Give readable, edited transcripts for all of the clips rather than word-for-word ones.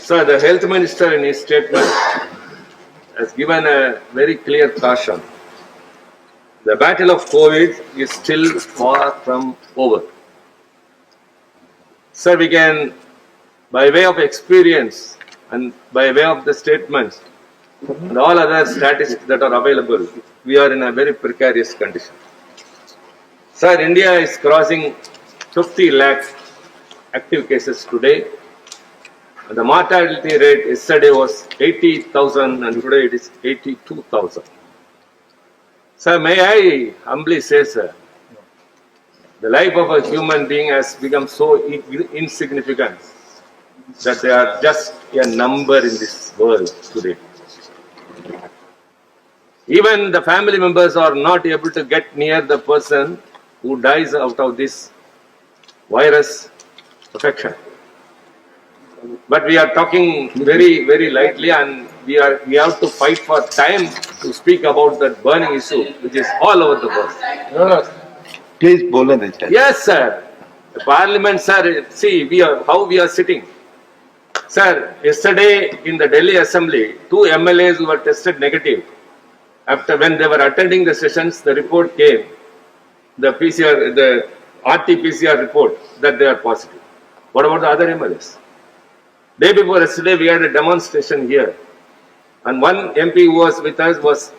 Sir, the health minister in his statement has given a very clear caution. The battle of COVID is still far from over. Sir, we can, by way of experience and by way of the statements and all other statistics that are available, we are in a very precarious condition. Sir, India is crossing 50 lakh active cases today. And the mortality rate yesterday was 80,000 and today it is 82,000. Sir, may I humbly say, sir, the life of a human being has become so insignificant that they are just a number in this world today. Even the family members are not able to get near the person who dies out of this virus affection. But we are talking very, very lightly, and we have to fight for time to speak about that burning issue, which is all over the world. Please, Bolan. Yes, sir. The Parliament, sir. See, how we are sitting. Sir, yesterday in the Delhi Assembly, 2 MLAs who were tested negative. After when they were attending the sessions, the report came, the RT-PCR report, that they are positive. What about the other MLAs? Day before yesterday, we had a demonstration here, and one MP who was with us was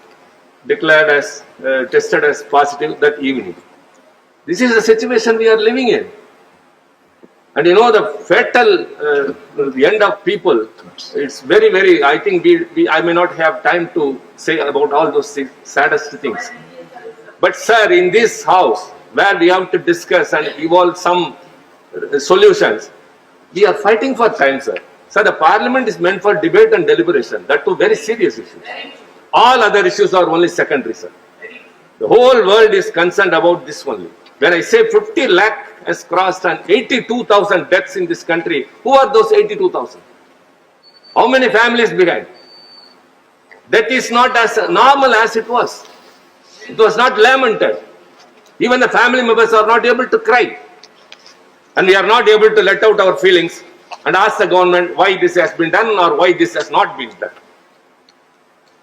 declared as tested as positive that evening. This is the situation we are living in, and you know the fatal the end of people. It's very, very. I think I may not have time to say about all those saddest things. But sir, in this house where we have to discuss and evolve some solutions, we are fighting for time, sir. Sir, the Parliament is meant for debate and deliberation. That too very serious issues. All other issues are only secondary, sir. The whole world is concerned about this only. When I say 50 lakh has crossed and 82,000 deaths in this country, who are those 82,000? How many families behind? That is not as normal as it was. It was not lamented. Even the family members are not able to cry. And we are not able to let out our feelings and ask the government why this has been done or why this has not been done.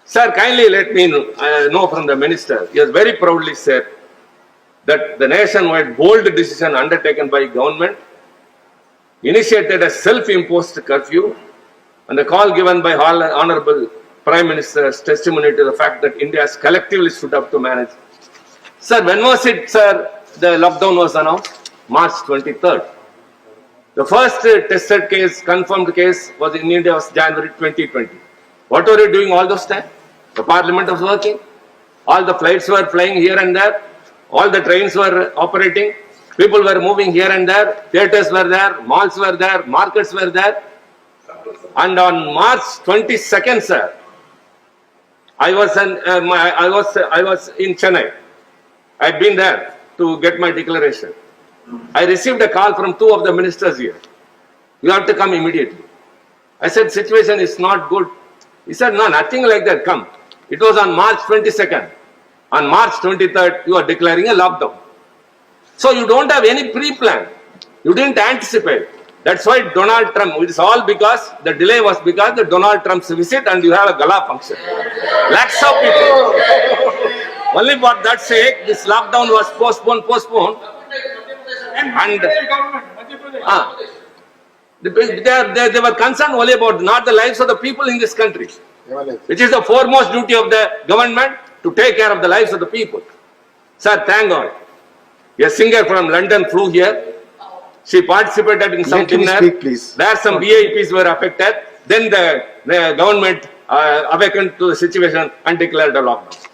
Sir, kindly let me know from the minister. He has very proudly said that the nationwide bold decision undertaken by government initiated a self-imposed curfew, and the call given by Honorable Prime Minister's testimony to the fact that India has collectively stood up to manage. Sir, when was it, sir, the lockdown was announced? March 23rd. The first tested case, confirmed case was in India was January 2020. What were you doing all those time? The Parliament was working. All the flights were flying here and there. All the trains were operating. People were moving here and there. Theatres were there. Malls were there. Markets were there. And on March 22nd, sir, I was in Chennai. I had been there to get my declaration. I received a call from 2 of the ministers here. You have to come immediately. I said, situation is not good. He said, no, nothing like that, come. It was on March 22nd. On March 23rd, you are declaring a lockdown. So you don't have any pre-plan. You didn't anticipate. That's why Donald Trump, it's all because the delay was because the Donald Trump's visit and you have a gala function. Lakhs of people. Only for that sake, this lockdown was postponed. And they were concerned only about not the lives of the people in this country, which is the foremost duty of the government, to take care of the lives of the people. Sir, thank God. A singer from London flew here. She participated in some dinner. There some VIPs were affected. Then the government awakened to the situation and declared a lockdown.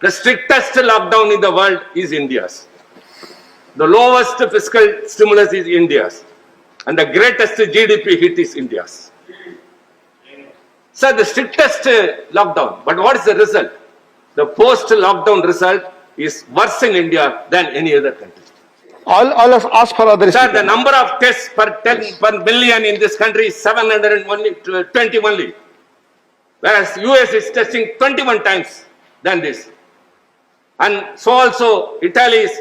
The strictest lockdown in the world is India's. The lowest fiscal stimulus is India's. And the greatest GDP hit is India's. Sir, the strictest lockdown. But what is the result? The post-lockdown result is worse in India than any other country. All of us for others. Sir, the number of tests per million in this country is 720 only. Whereas US is testing 21 times than this. And so also Italy is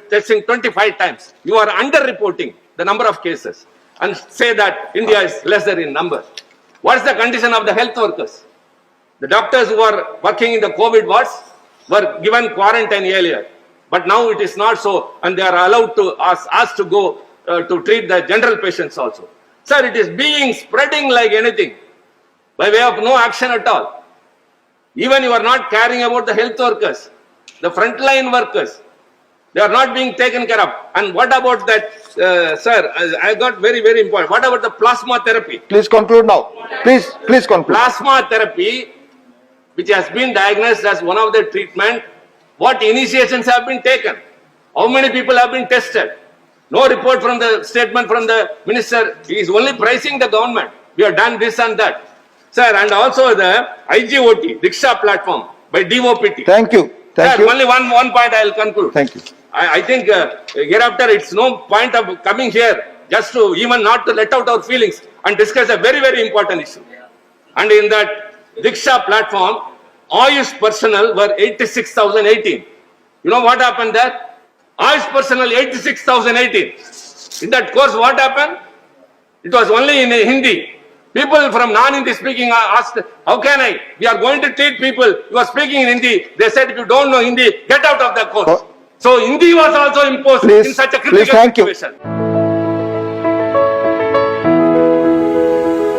testing 25 times. You are under-reporting the number of cases. and say that India is lesser in number. What is the condition of the health workers? The doctors who are working in the COVID wards were given quarantine earlier, but now it is not so, and they are allowed to asked to go to treat the general patients also. Sir, it is being spreading like anything by way of no action at all. Even you are not caring about the health workers, the frontline workers. They are not being taken care of. And what about that, sir? I got very, very important. What about the plasma therapy? Please conclude now. Please conclude. Plasma therapy, which has been diagnosed as one of the treatment, what initiations have been taken? How many people have been tested? No report from the statement from the minister. He is only praising the government. We have done this and that. Sir, and also the IGOT, Diksha platform by DOPT. Thank you. Thank Sir, you. only one point I will conclude. Thank you. I think hereafter it's no point of coming here just to even not to let out our feelings and discuss a very, very important issue. And in that Diksha platform, Ayush personnel were 86,018. You know what happened there? Ayush personnel 86,018. In that course, what happened? It was only in Hindi. People from non-Hindi speaking asked, how can I? We are going to treat people. You are speaking in Hindi. They said, if you don't know Hindi, get out of the course. So Hindi was also imposed in such a critical thank you. situation.